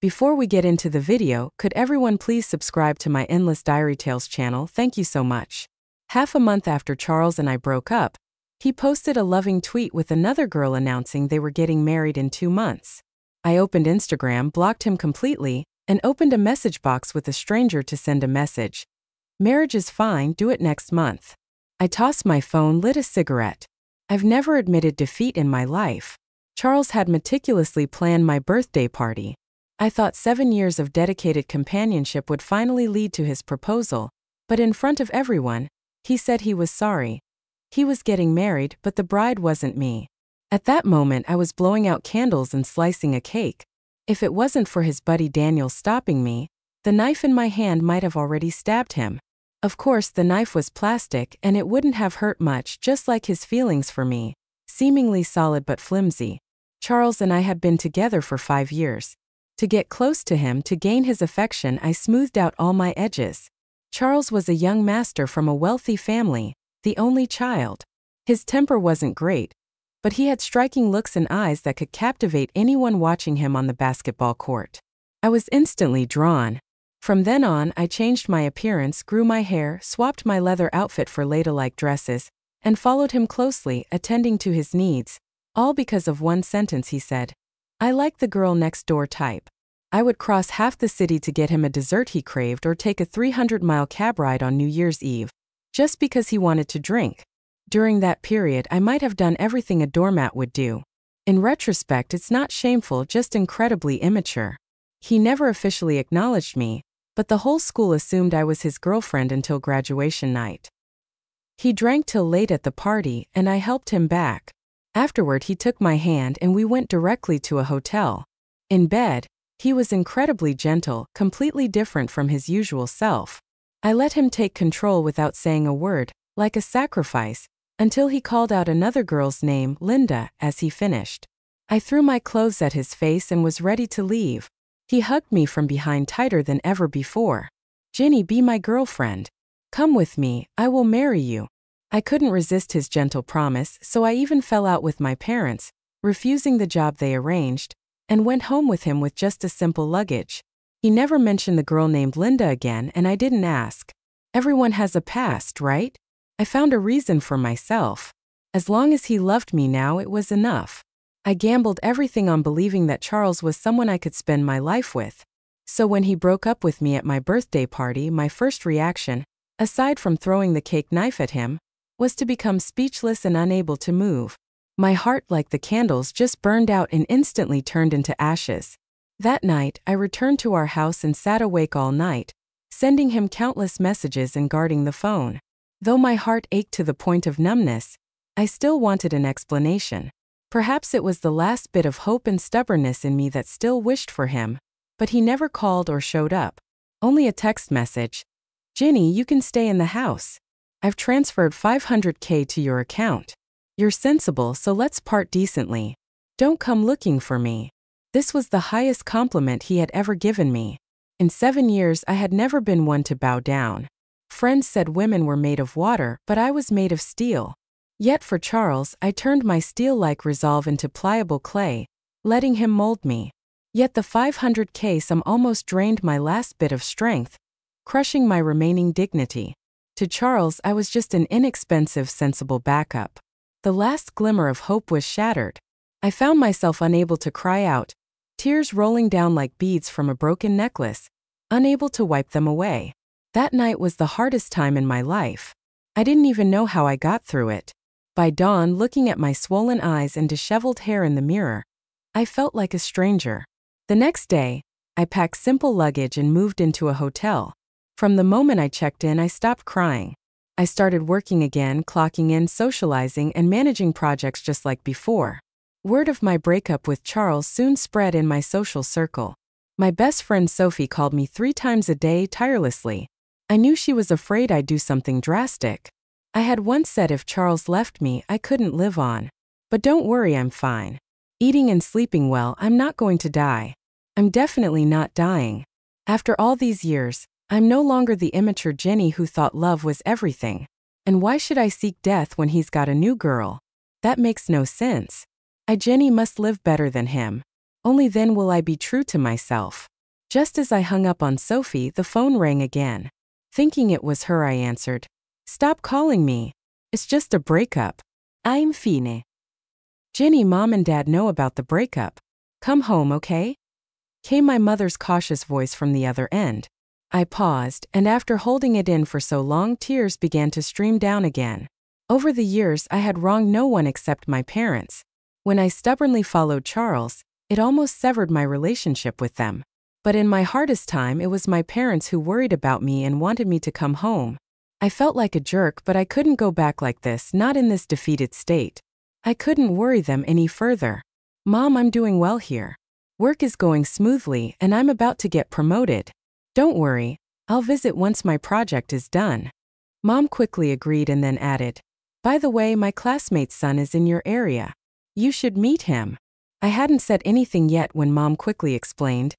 Before we get into the video, could everyone please subscribe to my Endless Diary Tales channel? Thank you so much. Half a month after Charles and I broke up, he posted a loving tweet with another girl announcing they were getting married in 2 months. I opened Instagram, blocked him completely, and opened a message box with a stranger to send a message. Marriage is fine, do it next month. I tossed my phone, lit a cigarette. I've never admitted defeat in my life. Charles had meticulously planned my birthday party. I thought 7 years of dedicated companionship would finally lead to his proposal, but in front of everyone, he said he was sorry. He was getting married, but the bride wasn't me. At that moment, I was blowing out candles and slicing a cake. If it wasn't for his buddy Daniel stopping me, the knife in my hand might have already stabbed him. Of course, the knife was plastic and it wouldn't have hurt much, just like his feelings for me, seemingly solid but flimsy. Charles and I had been together for 5 years. To get close to him, to gain his affection, I smoothed out all my edges. Charles was a young master from a wealthy family, the only child. His temper wasn't great, but he had striking looks and eyes that could captivate anyone watching him on the basketball court. I was instantly drawn. From then on, I changed my appearance, grew my hair, swapped my leather outfit for ladylike dresses, and followed him closely, attending to his needs, all because of one sentence he said. I like the girl next door type. I would cross half the city to get him a dessert he craved or take a 300-mile cab ride on New Year's Eve, just because he wanted to drink. During that period, I might have done everything a doormat would do. In retrospect, it's not shameful, just incredibly immature. He never officially acknowledged me, but the whole school assumed I was his girlfriend until graduation night. He drank till late at the party, and I helped him back. Afterward, he took my hand and we went directly to a hotel. In bed, he was incredibly gentle, completely different from his usual self. I let him take control without saying a word, like a sacrifice, until he called out another girl's name, Linda, as he finished. I threw my clothes at his face and was ready to leave. He hugged me from behind tighter than ever before. "Ginny, be my girlfriend. Come with me, I will marry you." I couldn't resist his gentle promise, so I even fell out with my parents, refusing the job they arranged, and went home with him with just a simple luggage. He never mentioned the girl named Linda again, and I didn't ask. Everyone has a past, right? I found a reason for myself. As long as he loved me now, it was enough. I gambled everything on believing that Charles was someone I could spend my life with. So when he broke up with me at my birthday party, my first reaction, aside from throwing the cake knife at him, was to become speechless and unable to move. My heart, like the candles, just burned out and instantly turned into ashes. That night, I returned to our house and sat awake all night, sending him countless messages and guarding the phone. Though my heart ached to the point of numbness, I still wanted an explanation. Perhaps it was the last bit of hope and stubbornness in me that still wished for him, but he never called or showed up. Only a text message. "Ginny, you can stay in the house. I've transferred $500K to your account. You're sensible, so let's part decently. Don't come looking for me." This was the highest compliment he had ever given me. In 7 years, I had never been one to bow down. Friends said women were made of water, but I was made of steel. Yet for Charles, I turned my steel-like resolve into pliable clay, letting him mold me. Yet the $500K sum almost drained my last bit of strength, crushing my remaining dignity. To Charles, I was just an inexpensive, sensible backup. The last glimmer of hope was shattered. I found myself unable to cry out, tears rolling down like beads from a broken necklace, unable to wipe them away. That night was the hardest time in my life. I didn't even know how I got through it. By dawn, looking at my swollen eyes and disheveled hair in the mirror, I felt like a stranger. The next day, I packed simple luggage and moved into a hotel. From the moment I checked in, I stopped crying. I started working again, clocking in, socializing, and managing projects just like before. Word of my breakup with Charles soon spread in my social circle. My best friend Sophie called me 3 times a day tirelessly. I knew she was afraid I'd do something drastic. I had once said if Charles left me, I couldn't live on. But don't worry, I'm fine. Eating and sleeping well, I'm not going to die. I'm definitely not dying. After all these years, I'm no longer the immature Ginny who thought love was everything. And why should I seek death when he's got a new girl? That makes no sense. Ginny must live better than him. Only then will I be true to myself. Just as I hung up on Sophie, the phone rang again. Thinking it was her, I answered. Stop calling me. It's just a breakup. I'm fine. Ginny, Mom and Dad know about the breakup. Come home, okay? Came my mother's cautious voice from the other end. I paused, and after holding it in for so long, tears began to stream down again. Over the years, I had wronged no one except my parents. When I stubbornly followed Charles, it almost severed my relationship with them. But in my hardest time, it was my parents who worried about me and wanted me to come home. I felt like a jerk, but I couldn't go back like this, not in this defeated state. I couldn't worry them any further. Mom, I'm doing well here. Work is going smoothly, and I'm about to get promoted. Don't worry, I'll visit once my project is done. Mom quickly agreed and then added, by the way, my classmate's son is in your area. You should meet him. I hadn't said anything yet when Mom quickly explained,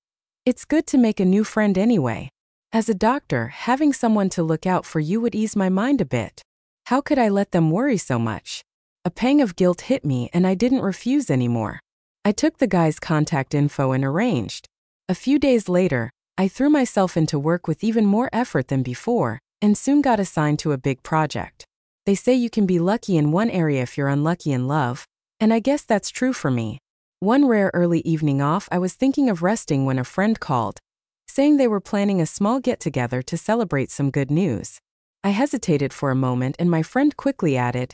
it's good to make a new friend anyway. As a doctor, having someone to look out for you would ease my mind a bit. How could I let them worry so much? A pang of guilt hit me and I didn't refuse anymore. I took the guy's contact info and arranged. A few days later, I threw myself into work with even more effort than before, and soon got assigned to a big project. They say you can be lucky in one area if you're unlucky in love, and I guess that's true for me. One rare early evening off, I was thinking of resting when a friend called, saying they were planning a small get-together to celebrate some good news. I hesitated for a moment and my friend quickly added,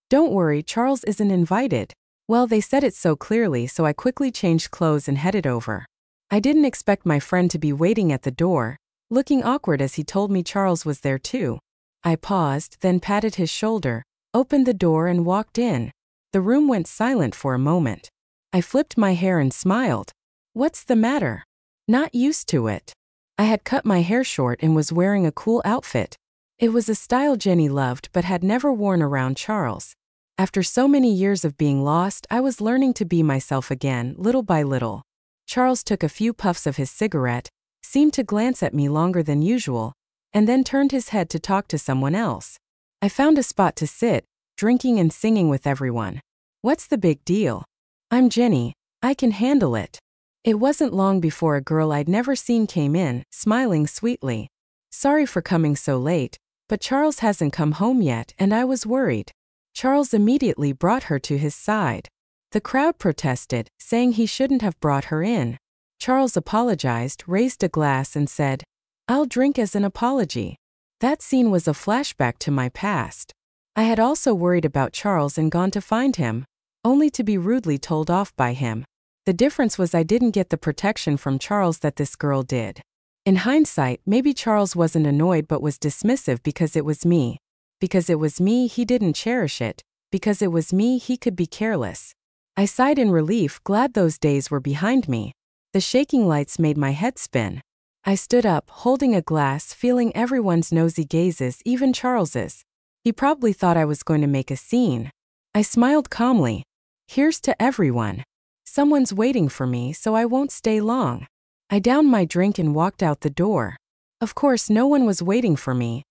don't worry, Charles isn't invited. Well, they said it so clearly, so I quickly changed clothes and headed over. I didn't expect my friend to be waiting at the door, looking awkward as he told me Charles was there too. I paused, then patted his shoulder, opened the door and walked in. The room went silent for a moment. I flipped my hair and smiled. What's the matter? Not used to it. I had cut my hair short and was wearing a cool outfit. It was a style Jenny loved but had never worn around Charles. After so many years of being lost, I was learning to be myself again, little by little. Charles took a few puffs of his cigarette, seemed to glance at me longer than usual, and then turned his head to talk to someone else. I found a spot to sit, drinking and singing with everyone. What's the big deal? I'm Jenny, I can handle it. It wasn't long before a girl I'd never seen came in, smiling sweetly. Sorry for coming so late, but Charles hasn't come home yet and I was worried. Charles immediately brought her to his side. The crowd protested, saying he shouldn't have brought her in. Charles apologized, raised a glass and said, I'll drink as an apology. That scene was a flashback to my past. I had also worried about Charles and gone to find him, only to be rudely told off by him. The difference was I didn't get the protection from Charles that this girl did. In hindsight, maybe Charles wasn't annoyed but was dismissive because it was me. Because it was me, he didn't cherish it. Because it was me, he could be careless. I sighed in relief, glad those days were behind me. The shaking lights made my head spin. I stood up, holding a glass, feeling everyone's nosy gazes, even Charles's. He probably thought I was going to make a scene. I smiled calmly. Here's to everyone. Someone's waiting for me, so I won't stay long. I downed my drink and walked out the door. Of course, no one was waiting for me.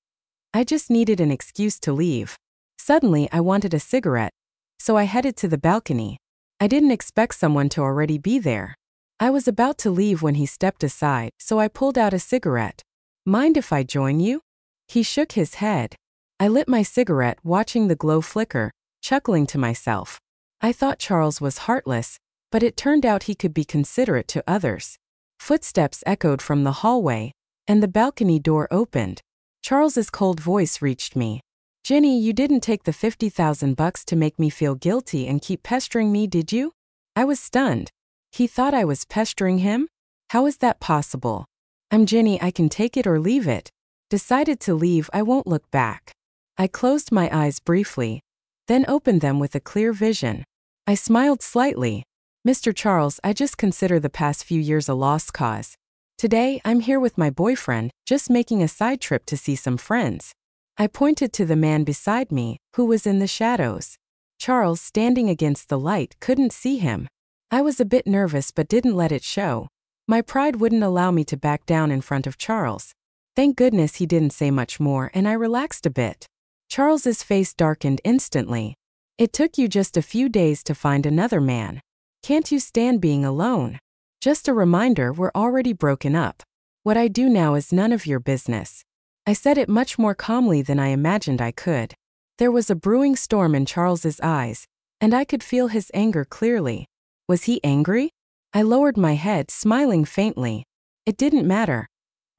I just needed an excuse to leave. Suddenly, I wanted a cigarette, so I headed to the balcony. I didn't expect someone to already be there. I was about to leave when he stepped aside, so I pulled out a cigarette. Mind if I join you? He shook his head. I lit my cigarette, watching the glow flicker, chuckling to myself. I thought Charles was heartless, but it turned out he could be considerate to others. Footsteps echoed from the hallway, and the balcony door opened. Charles's cold voice reached me. Jenny, you didn't take the $50,000 to make me feel guilty and keep pestering me, did you? I was stunned. He thought I was pestering him? How is that possible? I'm Jenny, I can take it or leave it. Decided to leave, I won't look back. I closed my eyes briefly, then opened them with a clear vision. I smiled slightly. Mr. Charles, I just consider the past few years a lost cause. Today, I'm here with my boyfriend, just making a side trip to see some friends. I pointed to the man beside me, who was in the shadows. Charles, standing against the light, couldn't see him. I was a bit nervous but didn't let it show. My pride wouldn't allow me to back down in front of Charles. Thank goodness he didn't say much more and I relaxed a bit. Charles's face darkened instantly. It took you just a few days to find another man. Can't you stand being alone? Just a reminder, we're already broken up. What I do now is none of your business. I said it much more calmly than I imagined I could. There was a brewing storm in Charles's eyes, and I could feel his anger clearly. Was he angry? I lowered my head, smiling faintly. It didn't matter.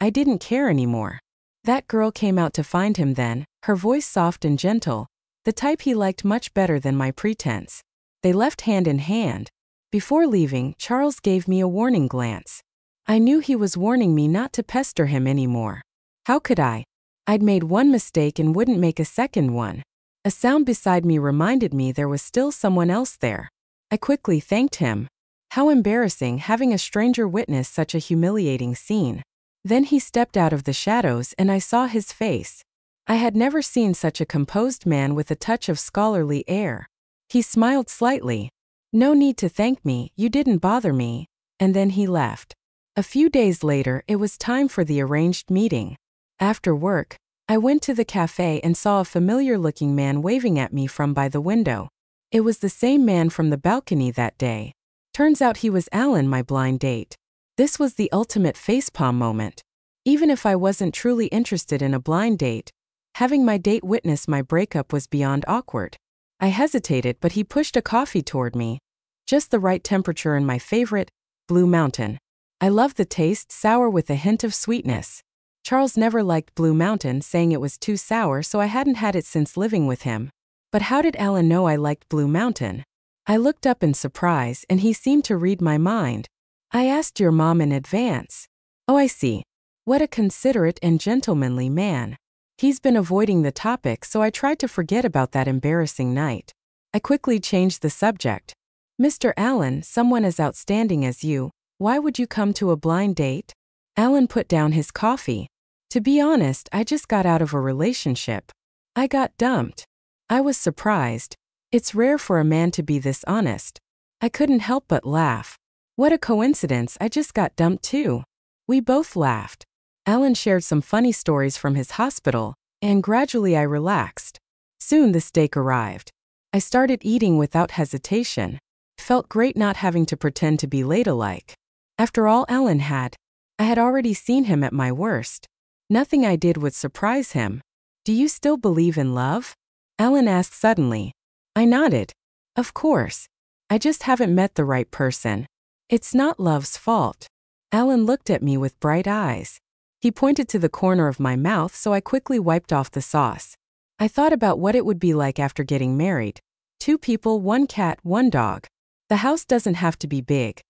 I didn't care anymore. That girl came out to find him then, her voice soft and gentle, the type he liked much better than my pretense. They left hand in hand. Before leaving, Charles gave me a warning glance. I knew he was warning me not to pester him anymore. How could I? I'd made one mistake and wouldn't make a second one. A sound beside me reminded me there was still someone else there. I quickly thanked him. How embarrassing having a stranger witness such a humiliating scene. Then he stepped out of the shadows and I saw his face. I had never seen such a composed man with a touch of scholarly air. He smiled slightly. No need to thank me, you didn't bother me. And then he left. A few days later, it was time for the arranged meeting. After work, I went to the cafe and saw a familiar-looking man waving at me from by the window. It was the same man from the balcony that day. Turns out he was Alan, my blind date. This was the ultimate facepalm moment. Even if I wasn't truly interested in a blind date, having my date witness my breakup was beyond awkward. I hesitated, but he pushed a coffee toward me. Just the right temperature and my favorite, Blue Mountain. I loved the taste, sour with a hint of sweetness. Charles never liked Blue Mountain, saying it was too sour, so I hadn't had it since living with him. But how did Alan know I liked Blue Mountain? I looked up in surprise, and he seemed to read my mind. I asked your mom in advance. Oh, I see. What a considerate and gentlemanly man. He's been avoiding the topic, so I tried to forget about that embarrassing night. I quickly changed the subject. Mr. Allen, someone as outstanding as you, why would you come to a blind date? Alan put down his coffee. To be honest, I just got out of a relationship. I got dumped. I was surprised. It's rare for a man to be this honest. I couldn't help but laugh. What a coincidence, I just got dumped too. We both laughed. Alan shared some funny stories from his hospital, and gradually I relaxed. Soon the steak arrived. I started eating without hesitation. It felt great not having to pretend to be ladylike. After all Alan had, I had already seen him at my worst. Nothing I did would surprise him. Do you still believe in love? Alan asked suddenly. I nodded. Of course. I just haven't met the right person. It's not love's fault. Alan looked at me with bright eyes. He pointed to the corner of my mouth, so I quickly wiped off the sauce. I thought about what it would be like after getting married. 2 people, 1 cat, 1 dog. The house doesn't have to be big.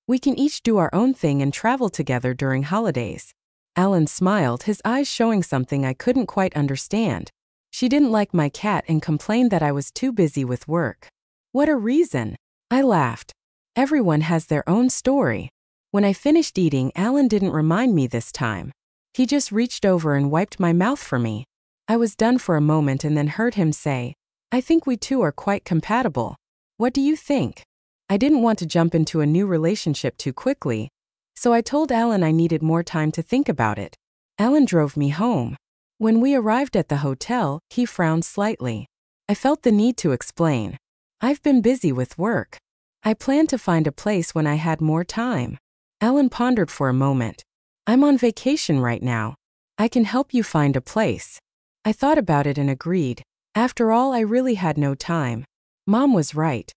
We can each do our own thing and travel together during holidays. Alan smiled, his eyes showing something I couldn't quite understand. She didn't like my cat and complained that I was too busy with work. What a reason. I laughed. Everyone has their own story. When I finished eating, Alan didn't remind me this time. He just reached over and wiped my mouth for me. I was done for a moment and then heard him say, I think we two are quite compatible. What do you think? I didn't want to jump into a new relationship too quickly, so I told Alan I needed more time to think about it. Alan drove me home. When we arrived at the hotel, he frowned slightly. I felt the need to explain. I've been busy with work. I planned to find a place when I had more time. Alan pondered for a moment. I'm on vacation right now. I can help you find a place. I thought about it and agreed. After all, I really had no time. Mom was right.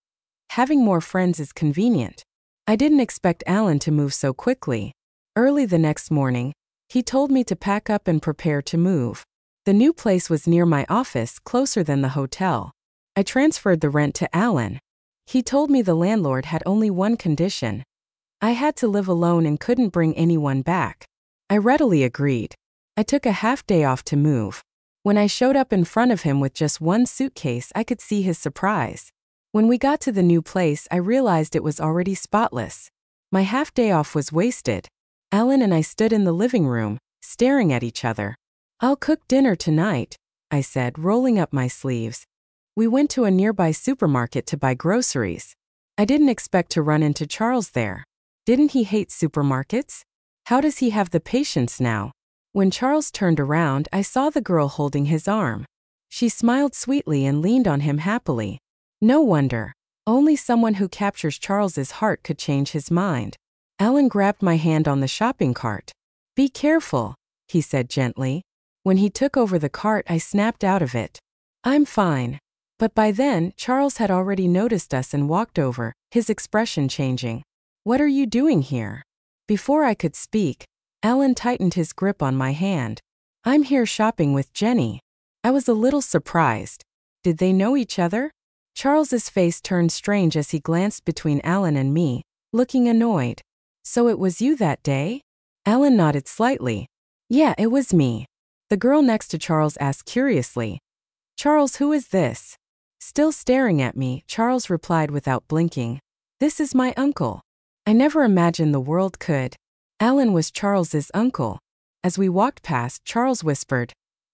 Having more friends is convenient. I didn't expect Alan to move so quickly. Early the next morning, he told me to pack up and prepare to move. The new place was near my office, closer than the hotel. I transferred the rent to Alan. He told me the landlord had only one condition. I had to live alone and couldn't bring anyone back. I readily agreed. I took a half-day off to move. When I showed up in front of him with just one suitcase, I could see his surprise. When we got to the new place, I realized it was already spotless. My half-day off was wasted. Alan and I stood in the living room, staring at each other. I'll cook dinner tonight, I said, rolling up my sleeves. We went to a nearby supermarket to buy groceries. I didn't expect to run into Charles there. Didn't he hate supermarkets? How does he have the patience now? When Charles turned around, I saw the girl holding his arm. She smiled sweetly and leaned on him happily. No wonder. Only someone who captures Charles's heart could change his mind. Alan grabbed my hand on the shopping cart. "Be careful," he said gently. When he took over the cart, I snapped out of it. "I'm fine." But by then, Charles had already noticed us and walked over, his expression changing. "What are you doing here?" Before I could speak, Alan tightened his grip on my hand. "I'm here shopping with Jenny." I was a little surprised. Did they know each other? Charles's face turned strange as he glanced between Alan and me, looking annoyed. "So it was you that day?" Alan nodded slightly. "Yeah, it was me." The girl next to Charles asked curiously, "Charles, who is this?" Still staring at me, Charles replied without blinking, "This is my uncle." I never imagined the world could. Alan was Charles's uncle. As we walked past, Charles whispered,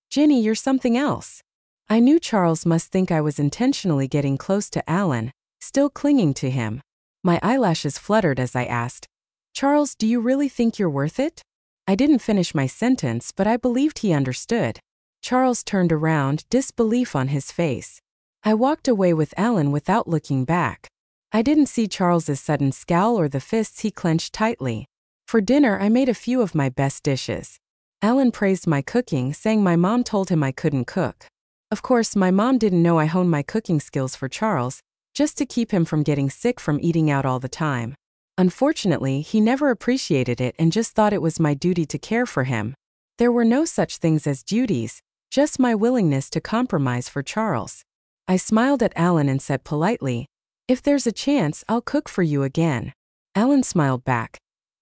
"Ginny, you're something else." I knew Charles must think I was intentionally getting close to Alan, still clinging to him. My eyelashes fluttered as I asked, "Charles, do you really think you're worth it?" I didn't finish my sentence, but I believed he understood. Charles turned around, disbelief on his face. I walked away with Alan without looking back. I didn't see Charles's sudden scowl or the fists he clenched tightly. For dinner, I made a few of my best dishes. Alan praised my cooking, saying my mom told him I couldn't cook. Of course, my mom didn't know I honed my cooking skills for Charles, just to keep him from getting sick from eating out all the time. Unfortunately, he never appreciated it and just thought it was my duty to care for him. There were no such things as duties, just my willingness to compromise for Charles. I smiled at Alan and said politely, "If there's a chance, I'll cook for you again." Alan smiled back.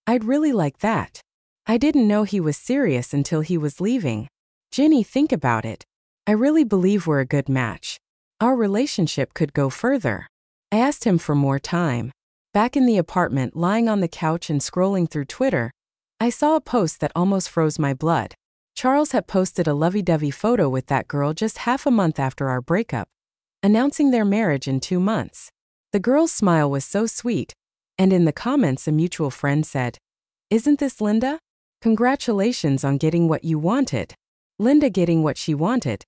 "I'd really like that." I didn't know he was serious until he was leaving. "Ginny, think about it. I really believe we're a good match. Our relationship could go further." I asked him for more time. Back in the apartment, lying on the couch and scrolling through Twitter, I saw a post that almost froze my blood. Charles had posted a lovey-dovey photo with that girl just half a month after our breakup, announcing their marriage in 2 months. The girl's smile was so sweet, and in the comments a mutual friend said, "Isn't this Linda? Congratulations on getting what you wanted." Linda getting what she wanted.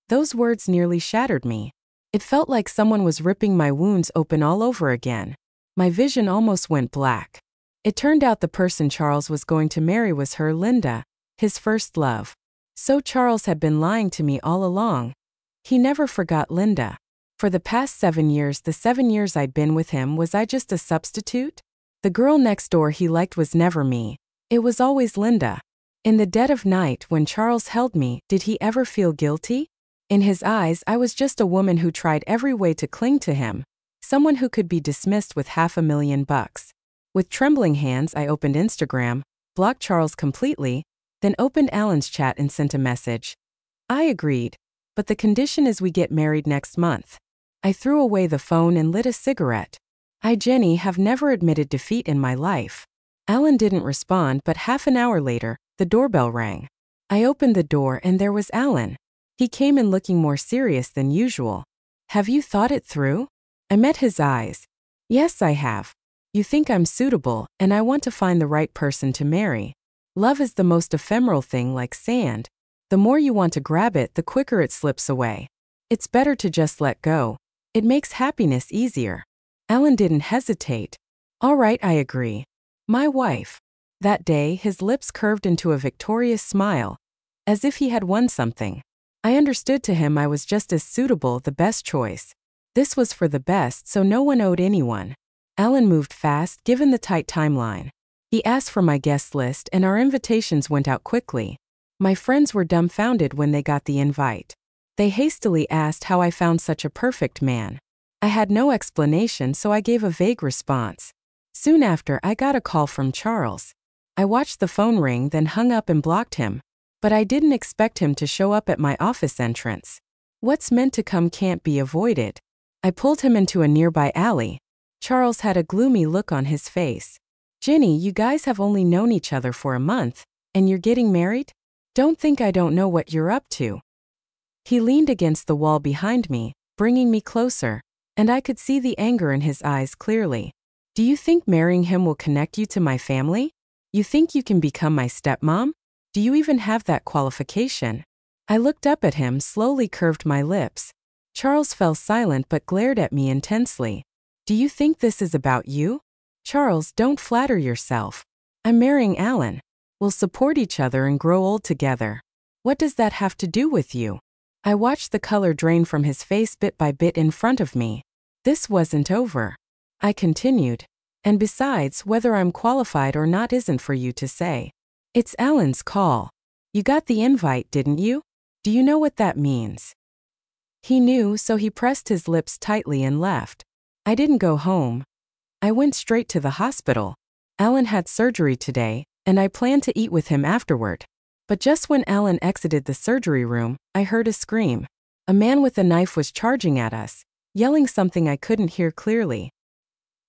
Those words nearly shattered me. It felt like someone was ripping my wounds open all over again. My vision almost went black. It turned out the person Charles was going to marry was her, Linda, his first love. So Charles had been lying to me all along. He never forgot Linda. For the past 7 years, the 7 years I'd been with him, was I just a substitute? The girl next door he liked was never me. It was always Linda. In the dead of night, when Charles held me, did he ever feel guilty? In his eyes, I was just a woman who tried every way to cling to him. Someone who could be dismissed with $500,000. With trembling hands, I opened Instagram, blocked Charles completely, then opened Alan's chat and sent a message. I agreed, but the condition is we get married next month. I threw away the phone and lit a cigarette. I, Jenny, have never admitted defeat in my life. Alan didn't respond, but half an hour later, the doorbell rang. I opened the door and there was Alan. He came in looking more serious than usual. "Have you thought it through?" I met his eyes. "Yes, I have. You think I'm suitable, and I want to find the right person to marry. Love is the most ephemeral thing, like sand. The more you want to grab it, the quicker it slips away. It's better to just let go. It makes happiness easier." Alan didn't hesitate. "All right, I agree. My wife." That day, his lips curved into a victorious smile, as if he had won something. I understood to him I was just as suitable, the best choice. This was for the best, so no one owed anyone. Alan moved fast, given the tight timeline. He asked for my guest list, and our invitations went out quickly. My friends were dumbfounded when they got the invite. They hastily asked how I found such a perfect man. I had no explanation, so I gave a vague response. Soon after, I got a call from Charles. I watched the phone ring, then hung up and blocked him. But I didn't expect him to show up at my office entrance. What's meant to come can't be avoided. I pulled him into a nearby alley. Charles had a gloomy look on his face. "Ginny, you guys have only known each other for a month, and you're getting married? Don't think I don't know what you're up to." He leaned against the wall behind me, bringing me closer, and I could see the anger in his eyes clearly. "Do you think marrying him will connect you to my family? You think you can become my stepmom? Do you even have that qualification?" I looked up at him, slowly curved my lips. Charles fell silent but glared at me intensely. "Do you think this is about you?" Charles, don't flatter yourself. I'm marrying Alan. We'll support each other and grow old together. What does that have to do with you? I watched the color drain from his face bit by bit in front of me. This wasn't over. I continued. And besides, whether I'm qualified or not isn't for you to say. It's Alan's call. You got the invite, didn't you? Do you know what that means? He knew, so he pressed his lips tightly and left. I didn't go home. I went straight to the hospital. Alan had surgery today, and I planned to eat with him afterward. But just when Alan exited the surgery room, I heard a scream. A man with a knife was charging at us, yelling something I couldn't hear clearly.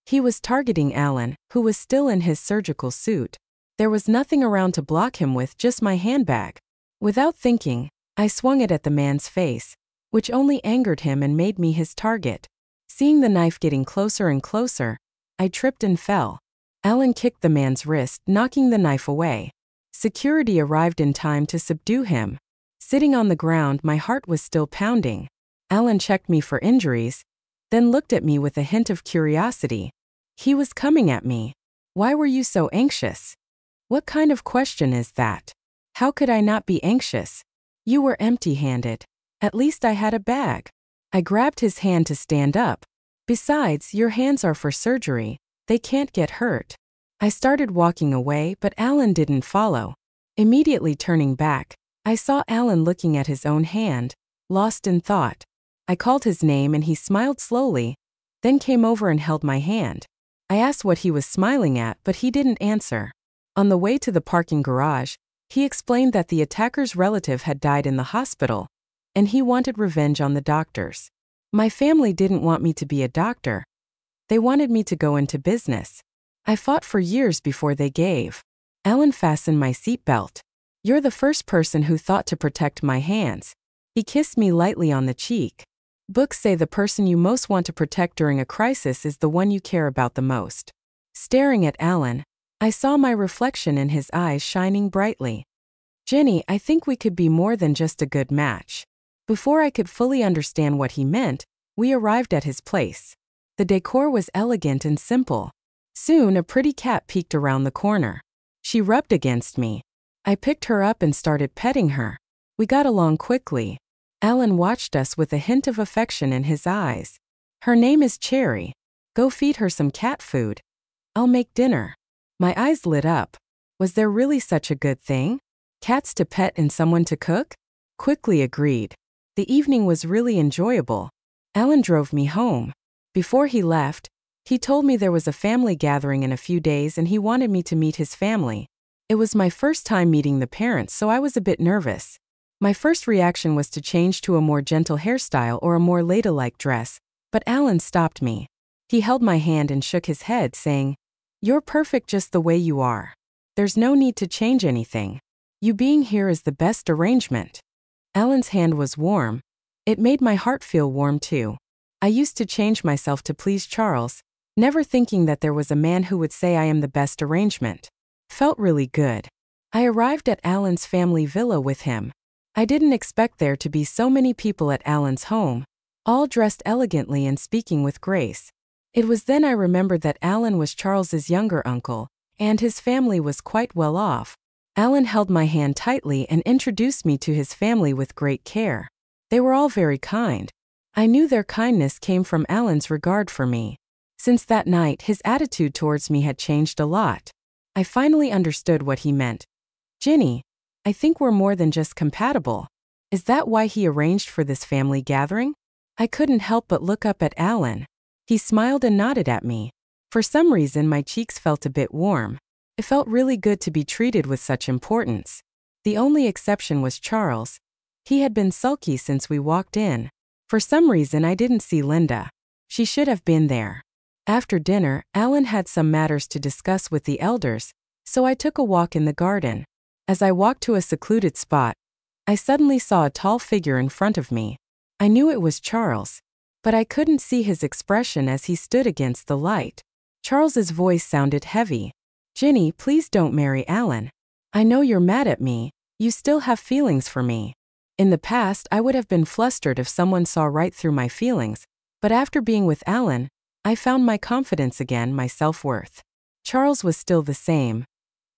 He was targeting Alan, who was still in his surgical suit. There was nothing around to block him with, just my handbag. Without thinking, I swung it at the man's face, which only angered him and made me his target. Seeing the knife getting closer and closer, I tripped and fell. Alan kicked the man's wrist, knocking the knife away. Security arrived in time to subdue him. Sitting on the ground, my heart was still pounding. Alan checked me for injuries, then looked at me with a hint of curiosity. He was coming at me. Why were you so anxious? What kind of question is that? How could I not be anxious? You were empty-handed. At least I had a bag. I grabbed his hand to stand up. Besides, your hands are for surgery. They can't get hurt. I started walking away, but Alan didn't follow. Immediately turning back, I saw Alan looking at his own hand, lost in thought. I called his name and he smiled slowly, then came over and held my hand. I asked what he was smiling at, but he didn't answer. On the way to the parking garage, he explained that the attacker's relative had died in the hospital, and he wanted revenge on the doctors. My family didn't want me to be a doctor. They wanted me to go into business. I fought for years before they gave. Alan fastened my seatbelt. You're the first person who thought to protect my hands. He kissed me lightly on the cheek. Books say the person you most want to protect during a crisis is the one you care about the most. Staring at Alan, I saw my reflection in his eyes shining brightly. Jenny, I think we could be more than just a good match. Before I could fully understand what he meant, we arrived at his place. The decor was elegant and simple. Soon, a pretty cat peeked around the corner. She rubbed against me. I picked her up and started petting her. We got along quickly. Alan watched us with a hint of affection in his eyes. Her name is Cherry. Go feed her some cat food. I'll make dinner. My eyes lit up. Was there really such a good thing? Cats to pet and someone to cook? Quickly agreed. The evening was really enjoyable. Alan drove me home. Before he left, he told me there was a family gathering in a few days and he wanted me to meet his family. It was my first time meeting the parents, so I was a bit nervous. My first reaction was to change to a more gentle hairstyle or a more ladylike dress, but Alan stopped me. He held my hand and shook his head, saying, "You're perfect just the way you are. There's no need to change anything. You being here is the best arrangement." Alan's hand was warm. It made my heart feel warm too. I used to change myself to please Charles, never thinking that there was a man who would say I am the best arrangement. Felt really good. I arrived at Alan's family villa with him. I didn't expect there to be so many people at Alan's home, all dressed elegantly and speaking with grace. It was then I remembered that Alan was Charles's younger uncle, and his family was quite well off. Alan held my hand tightly and introduced me to his family with great care. They were all very kind. I knew their kindness came from Alan's regard for me. Since that night, his attitude towards me had changed a lot. I finally understood what he meant. Ginny, I think we're more than just compatible. Is that why he arranged for this family gathering? I couldn't help but look up at Alan. He smiled and nodded at me. For some reason, my cheeks felt a bit warm. It felt really good to be treated with such importance. The only exception was Charles. He had been sulky since we walked in. For some reason, I didn't see Linda. She should have been there. After dinner, Alan had some matters to discuss with the elders, so I took a walk in the garden. As I walked to a secluded spot, I suddenly saw a tall figure in front of me. I knew it was Charles, but I couldn't see his expression as he stood against the light. Charles's voice sounded heavy. "Ginny, please don't marry Alan. I know you're mad at me. You still have feelings for me." In the past, I would have been flustered if someone saw right through my feelings, but after being with Alan, I found my confidence again, my self-worth. Charles was still the same,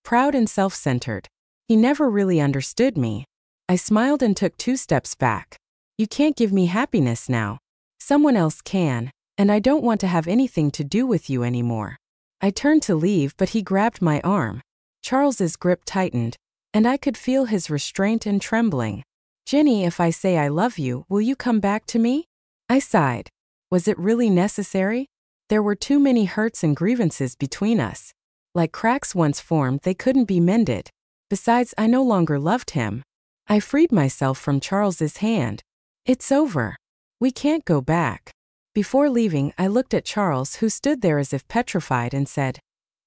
proud and self-centered. He never really understood me. I smiled and took 2 steps back. You can't give me happiness now. Someone else can, and I don't want to have anything to do with you anymore. I turned to leave, but he grabbed my arm. Charles's grip tightened, and I could feel his restraint and trembling. Jenny, if I say I love you, will you come back to me? I sighed. Was it really necessary? There were too many hurts and grievances between us. Like cracks once formed, they couldn't be mended. Besides, I no longer loved him. I freed myself from Charles's hand. It's over. We can't go back. Before leaving, I looked at Charles, who stood there as if petrified, and said,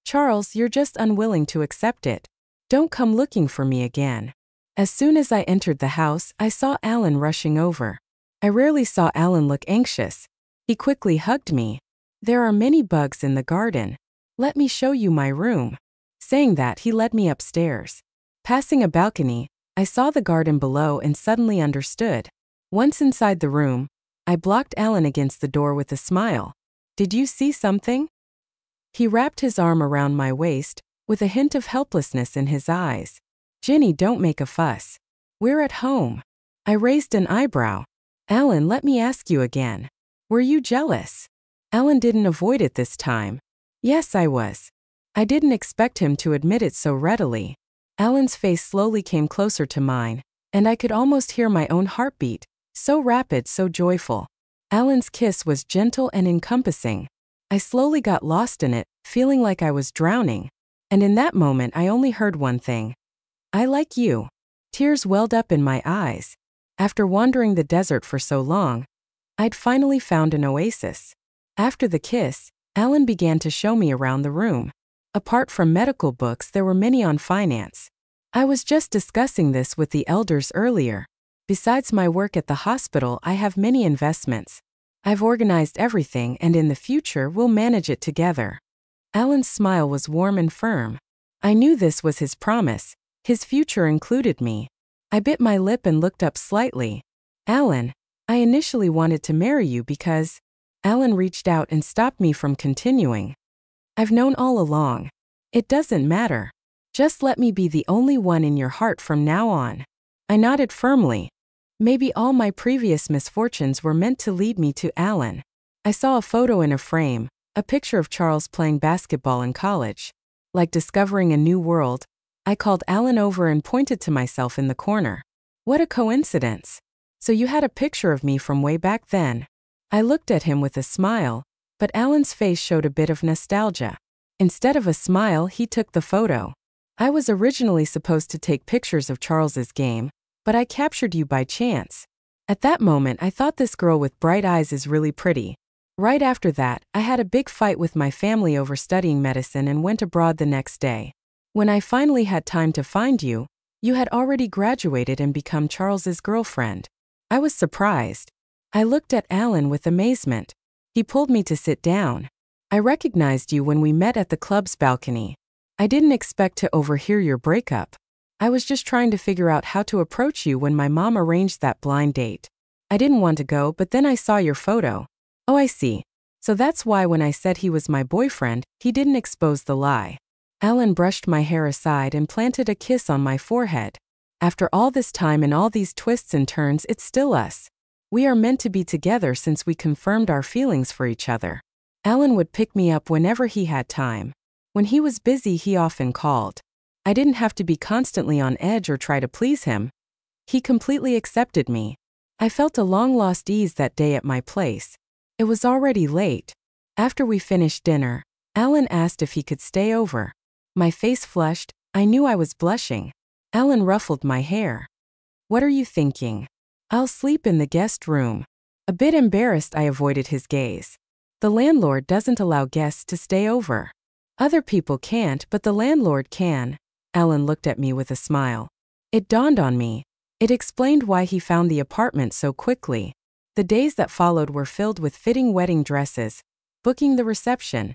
Charles, you're just unwilling to accept it. Don't come looking for me again. As soon as I entered the house, I saw Alan rushing over. I rarely saw Alan look anxious. He quickly hugged me. There are many bugs in the garden. Let me show you my room. Saying that, he led me upstairs. Passing a balcony, I saw the garden below and suddenly understood. Once inside the room, I blocked Alan against the door with a smile. Did you see something? He wrapped his arm around my waist, with a hint of helplessness in his eyes. Jenny, don't make a fuss. We're at home. I raised an eyebrow. Alan, let me ask you again. Were you jealous? Alan didn't avoid it this time. Yes, I was. I didn't expect him to admit it so readily. Alan's face slowly came closer to mine, and I could almost hear my own heartbeat, so rapid, so joyful. Alan's kiss was gentle and encompassing. I slowly got lost in it, feeling like I was drowning. And in that moment I only heard one thing. I like you. Tears welled up in my eyes. After wandering the desert for so long, I'd finally found an oasis. After the kiss, Alan began to show me around the room. Apart from medical books, there were many on finance. I was just discussing this with the elders earlier. Besides my work at the hospital, I have many investments. I've organized everything, and in the future we'll manage it together. Alan's smile was warm and firm. I knew this was his promise. His future included me. I bit my lip and looked up slightly. Alan, I initially wanted to marry you because... Alan reached out and stopped me from continuing. I've known all along. It doesn't matter. Just let me be the only one in your heart from now on. I nodded firmly. Maybe all my previous misfortunes were meant to lead me to Alan. I saw a photo in a frame, a picture of Charles playing basketball in college. Like discovering a new world, I called Alan over and pointed to myself in the corner. What a coincidence. So you had a picture of me from way back then. I looked at him with a smile, but Alan's face showed a bit of nostalgia. Instead of a smile, he took the photo. I was originally supposed to take pictures of Charles's game, but I captured you by chance. At that moment, I thought this girl with bright eyes is really pretty. Right after that, I had a big fight with my family over studying medicine and went abroad the next day. When I finally had time to find you, you had already graduated and become Charles's girlfriend. I was surprised. I looked at Alan with amazement. He pulled me to sit down. I recognized you when we met at the club's balcony. I didn't expect to overhear your breakup. I was just trying to figure out how to approach you when my mom arranged that blind date. I didn't want to go, but then I saw your photo. Oh, I see. So that's why when I said he was my boyfriend, he didn't expose the lie. Alan brushed my hair aside and planted a kiss on my forehead. After all this time and all these twists and turns, it's still us. We are meant to be together since we confirmed our feelings for each other. Alan would pick me up whenever he had time. When he was busy, he often called. I didn't have to be constantly on edge or try to please him. He completely accepted me. I felt a long-lost ease that day at my place. It was already late. After we finished dinner, Alan asked if he could stay over. My face flushed. I knew I was blushing. Alan ruffled my hair. What are you thinking? I'll sleep in the guest room. A bit embarrassed, I avoided his gaze. The landlord doesn't allow guests to stay over. Other people can't, but the landlord can. Alan looked at me with a smile. It dawned on me. It explained why he found the apartment so quickly. The days that followed were filled with fitting wedding dresses, booking the reception.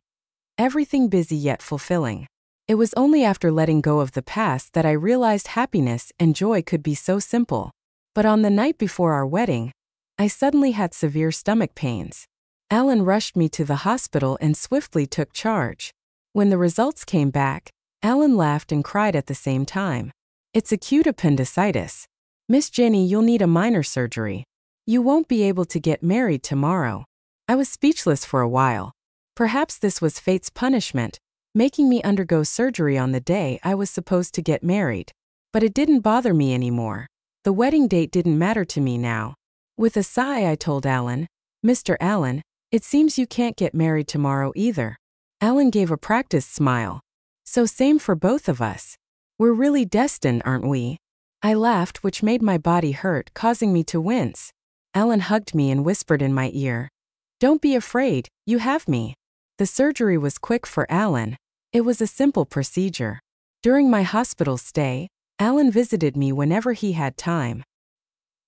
Everything busy yet fulfilling. It was only after letting go of the past that I realized happiness and joy could be so simple. But on the night before our wedding, I suddenly had severe stomach pains. Alan rushed me to the hospital and swiftly took charge. When the results came back, Alan laughed and cried at the same time. It's acute appendicitis. Miss Jenny, you'll need a minor surgery. You won't be able to get married tomorrow. I was speechless for a while. Perhaps this was fate's punishment, making me undergo surgery on the day I was supposed to get married. But it didn't bother me anymore. The wedding date didn't matter to me now. With a sigh, I told Alan, Mr. Allen, it seems you can't get married tomorrow either. Alan gave a practiced smile. So same for both of us. We're really destined, aren't we? I laughed, which made my body hurt, causing me to wince. Alan hugged me and whispered in my ear, Don't be afraid, you have me. The surgery was quick for Alan. It was a simple procedure. During my hospital stay, Alan visited me whenever he had time.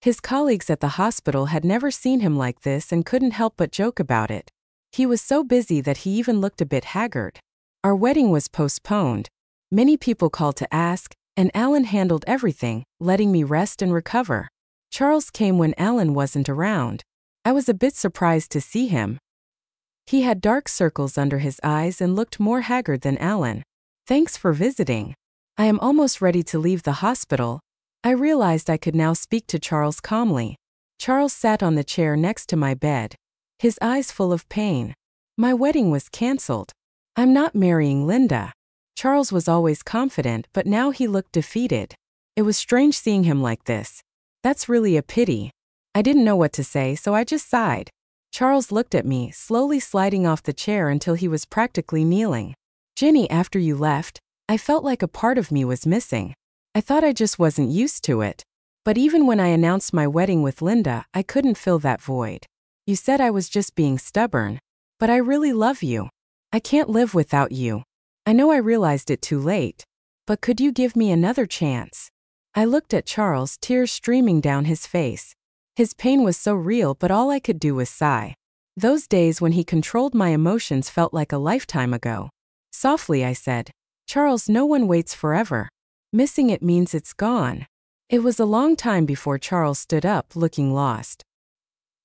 His colleagues at the hospital had never seen him like this and couldn't help but joke about it. He was so busy that he even looked a bit haggard. Our wedding was postponed. Many people called to ask, and Alan handled everything, letting me rest and recover. Charles came when Alan wasn't around. I was a bit surprised to see him. He had dark circles under his eyes and looked more haggard than Alan. Thanks for visiting. I am almost ready to leave the hospital. I realized I could now speak to Charles calmly. Charles sat on the chair next to my bed, his eyes full of pain. My wedding was cancelled. I'm not marrying Linda. Charles was always confident, but now he looked defeated. It was strange seeing him like this. That's really a pity. I didn't know what to say, so I just sighed. Charles looked at me, slowly sliding off the chair until he was practically kneeling. Jenny, after you left, I felt like a part of me was missing. I thought I just wasn't used to it. But even when I announced my wedding with Linda, I couldn't fill that void. You said I was just being stubborn. But I really love you. I can't live without you. I know I realized it too late. But could you give me another chance? I looked at Charles, tears streaming down his face. His pain was so real, but all I could do was sigh. Those days when he controlled my emotions felt like a lifetime ago. Softly I said, Charles, no one waits forever. Missing it means it's gone. It was a long time before Charles stood up, looking lost.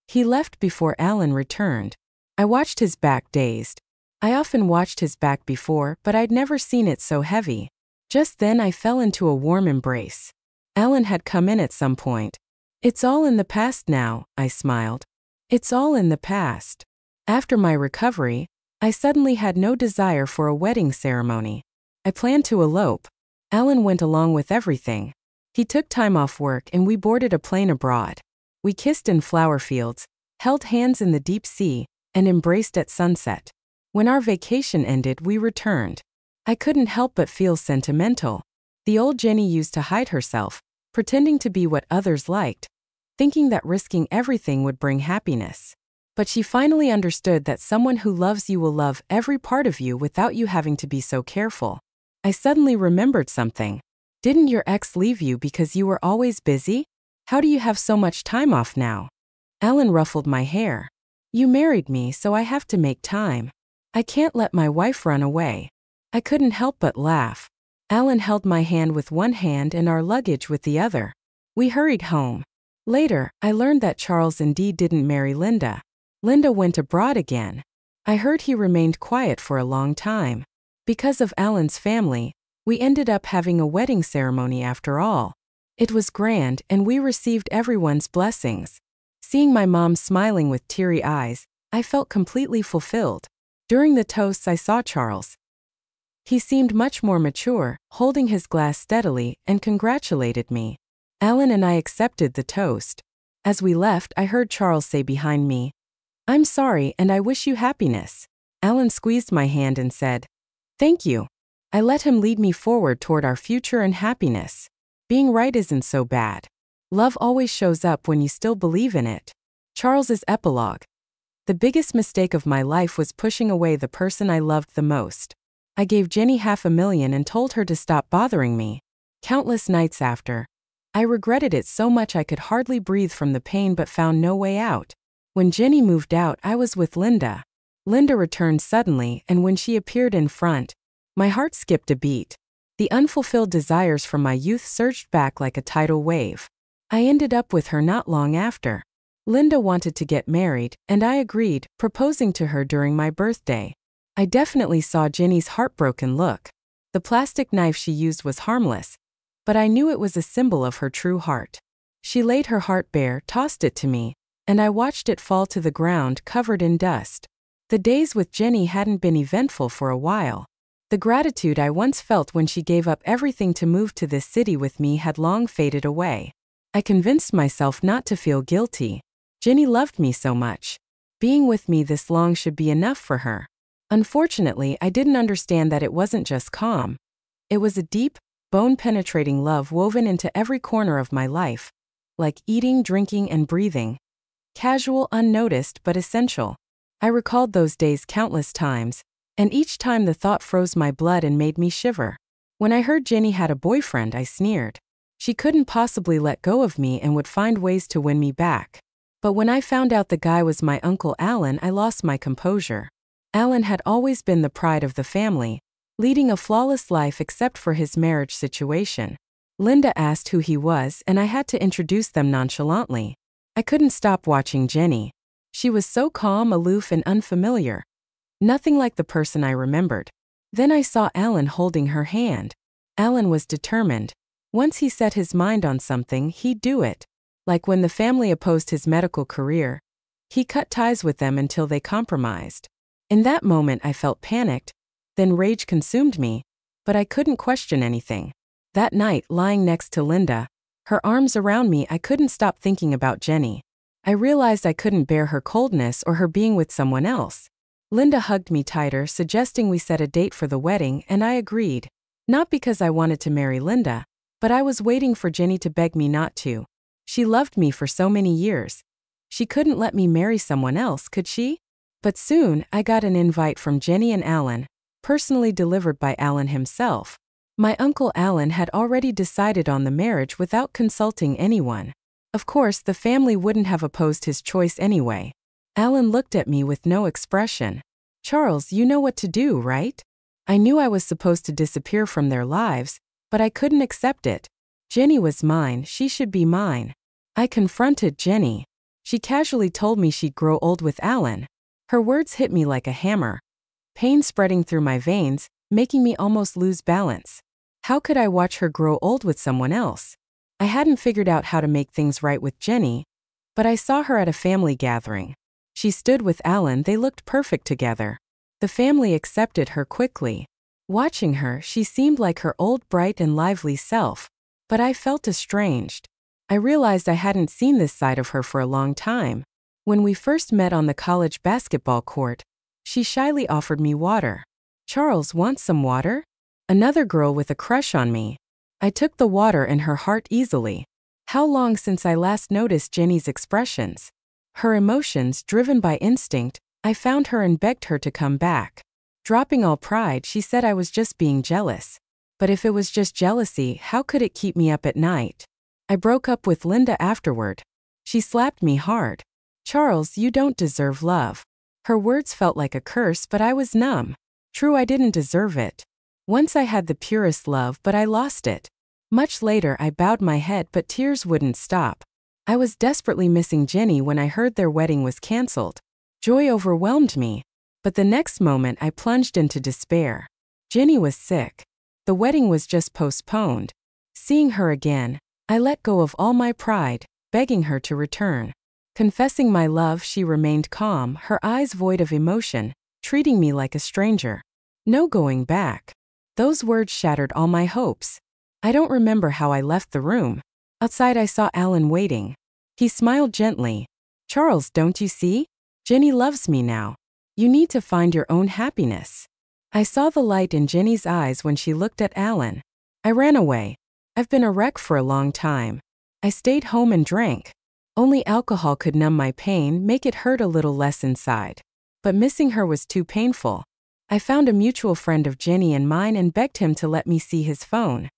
He left before Alan returned. I watched his back, dazed. I often watched his back before, but I'd never seen it so heavy. Just then I fell into a warm embrace. Alan had come in at some point. It's all in the past now, I smiled. It's all in the past. After my recovery, I suddenly had no desire for a wedding ceremony. I planned to elope. Alan went along with everything. He took time off work and we boarded a plane abroad. We kissed in flower fields, held hands in the deep sea, and embraced at sunset. When our vacation ended, we returned. I couldn't help but feel sentimental. The old Jenny used to hide herself, pretending to be what others liked, thinking that risking everything would bring happiness. But she finally understood that someone who loves you will love every part of you without you having to be so careful. I suddenly remembered something. Didn't your ex leave you because you were always busy? How do you have so much time off now? Alan ruffled my hair. You married me, so I have to make time. I can't let my wife run away. I couldn't help but laugh. Alan held my hand with one hand and our luggage with the other. We hurried home. Later, I learned that Charles indeed didn't marry Linda. Linda went abroad again. I heard he remained quiet for a long time. Because of Alan's family, we ended up having a wedding ceremony after all. It was grand and we received everyone's blessings. Seeing my mom smiling with teary eyes, I felt completely fulfilled. During the toasts I saw Charles. He seemed much more mature, holding his glass steadily, and congratulated me. Alan and I accepted the toast. As we left, I heard Charles say behind me, I'm sorry and I wish you happiness. Alan squeezed my hand and said, Thank you. I let him lead me forward toward our future and happiness. Being right isn't so bad. Love always shows up when you still believe in it. Charles's epilogue. The biggest mistake of my life was pushing away the person I loved the most. I gave Jenny $500,000 and told her to stop bothering me. Countless nights after, I regretted it so much I could hardly breathe from the pain but found no way out. When Jenny moved out, I was with Linda. Linda returned suddenly, and when she appeared in front, my heart skipped a beat. The unfulfilled desires from my youth surged back like a tidal wave. I ended up with her not long after. Linda wanted to get married, and I agreed, proposing to her during my birthday. I definitely saw Ginny's heartbroken look. The plastic knife she used was harmless, but I knew it was a symbol of her true heart. She laid her heart bare, tossed it to me, and I watched it fall to the ground covered in dust. The days with Jenny hadn't been eventful for a while. The gratitude I once felt when she gave up everything to move to this city with me had long faded away. I convinced myself not to feel guilty. Jenny loved me so much. Being with me this long should be enough for her. Unfortunately, I didn't understand that it wasn't just calm. It was a deep, bone-penetrating love woven into every corner of my life, like eating, drinking, and breathing. Casual, unnoticed, but essential. I recalled those days countless times, and each time the thought froze my blood and made me shiver. When I heard Jenny had a boyfriend, I sneered. She couldn't possibly let go of me and would find ways to win me back. But when I found out the guy was my Uncle Alan, I lost my composure. Alan had always been the pride of the family, leading a flawless life except for his marriage situation. Linda asked who he was, and I had to introduce them nonchalantly. I couldn't stop watching Jenny. She was so calm, aloof, and unfamiliar. Nothing like the person I remembered. Then I saw Alan holding her hand. Alan was determined. Once he set his mind on something, he'd do it. Like when the family opposed his medical career, he cut ties with them until they compromised. In that moment I felt panicked, then rage consumed me, but I couldn't question anything. That night, lying next to Linda, her arms around me, I couldn't stop thinking about Jenny. I realized I couldn't bear her coldness or her being with someone else. Linda hugged me tighter, suggesting we set a date for the wedding, and I agreed. Not because I wanted to marry Linda, but I was waiting for Jenny to beg me not to. She loved me for so many years. She couldn't let me marry someone else, could she? But soon, I got an invite from Jenny and Alan, personally delivered by Alan himself. My Uncle Alan had already decided on the marriage without consulting anyone. Of course, the family wouldn't have opposed his choice anyway. Alan looked at me with no expression. "Charles, you know what to do, right?" I knew I was supposed to disappear from their lives, but I couldn't accept it. Jenny was mine, she should be mine. I confronted Jenny. She casually told me she'd grow old with Alan. Her words hit me like a hammer. Pain spreading through my veins, making me almost lose balance. How could I watch her grow old with someone else? I hadn't figured out how to make things right with Jenny, but I saw her at a family gathering. She stood with Alan, they looked perfect together. The family accepted her quickly. Watching her, she seemed like her old bright and lively self, but I felt estranged. I realized I hadn't seen this side of her for a long time. When we first met on the college basketball court, she shyly offered me water. "Charles, want some water?" Another girl with a crush on me. I took the water and her heart easily. How long since I last noticed Jenny's expressions? Her emotions, driven by instinct, I found her and begged her to come back. Dropping all pride, she said I was just being jealous. But if it was just jealousy, how could it keep me up at night? I broke up with Linda afterward. She slapped me hard. "Charles, you don't deserve love." Her words felt like a curse, but I was numb. True, I didn't deserve it. Once I had the purest love, but I lost it. Much later, I bowed my head, but tears wouldn't stop. I was desperately missing Jenny when I heard their wedding was canceled. Joy overwhelmed me, but the next moment I plunged into despair. Jenny was sick. The wedding was just postponed. Seeing her again, I let go of all my pride, begging her to return. Confessing my love, she remained calm, her eyes void of emotion, treating me like a stranger. No going back. Those words shattered all my hopes. I don't remember how I left the room. Outside I saw Alan waiting. He smiled gently. "Charles, don't you see? Jenny loves me now. You need to find your own happiness." I saw the light in Jenny's eyes when she looked at Alan. I ran away. I've been a wreck for a long time. I stayed home and drank. Only alcohol could numb my pain, make it hurt a little less inside. But missing her was too painful. I found a mutual friend of Jenny and mine and begged him to let me see his phone.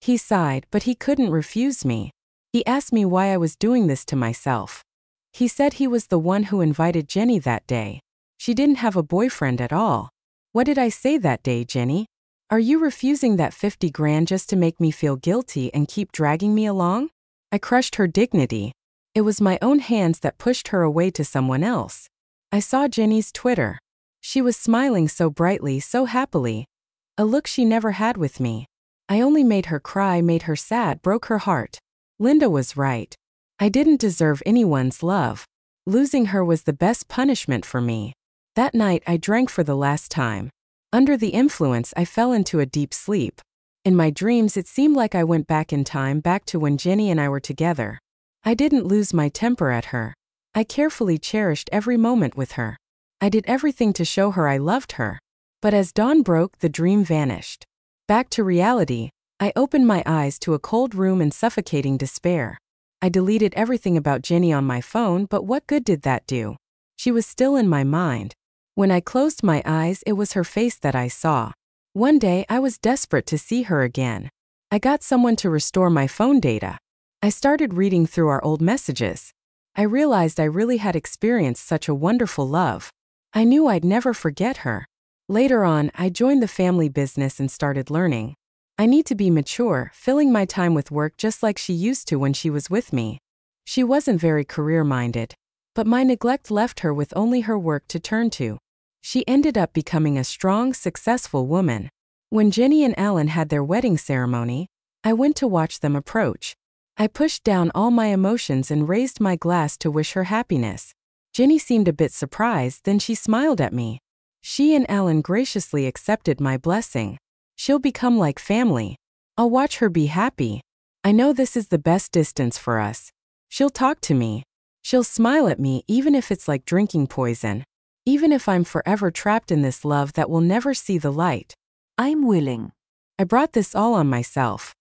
He sighed, but he couldn't refuse me. He asked me why I was doing this to myself. He said he was the one who invited Jenny that day. She didn't have a boyfriend at all. What did I say that day, Jenny? Are you refusing that 50 grand just to make me feel guilty and keep dragging me along? I crushed her dignity. It was my own hands that pushed her away to someone else. I saw Jenny's Twitter. She was smiling so brightly, so happily. A look she never had with me. I only made her cry, made her sad, broke her heart. Linda was right. I didn't deserve anyone's love. Losing her was the best punishment for me. That night I drank for the last time. Under the influence I fell into a deep sleep. In my dreams it seemed like I went back in time, back to when Jenny and I were together. I didn't lose my temper at her. I carefully cherished every moment with her. I did everything to show her I loved her. But as dawn broke, the dream vanished. Back to reality, I opened my eyes to a cold room and suffocating despair. I deleted everything about Jenny on my phone, but what good did that do? She was still in my mind. When I closed my eyes, it was her face that I saw. One day, I was desperate to see her again. I got someone to restore my phone data. I started reading through our old messages. I realized I really had experienced such a wonderful love. I knew I'd never forget her. Later on, I joined the family business and started learning. I need to be mature, filling my time with work just like she used to when she was with me. She wasn't very career-minded, but my neglect left her with only her work to turn to. She ended up becoming a strong, successful woman. When Jenny and Alan had their wedding ceremony, I went to watch them approach. I pushed down all my emotions and raised my glass to wish her happiness. Jenny seemed a bit surprised, then she smiled at me. She and Alan graciously accepted my blessing. She'll become like family. I'll watch her be happy. I know this is the best distance for us. She'll talk to me. She'll smile at me even if it's like drinking poison. Even if I'm forever trapped in this love that will never see the light. I'm willing. I brought this all on myself.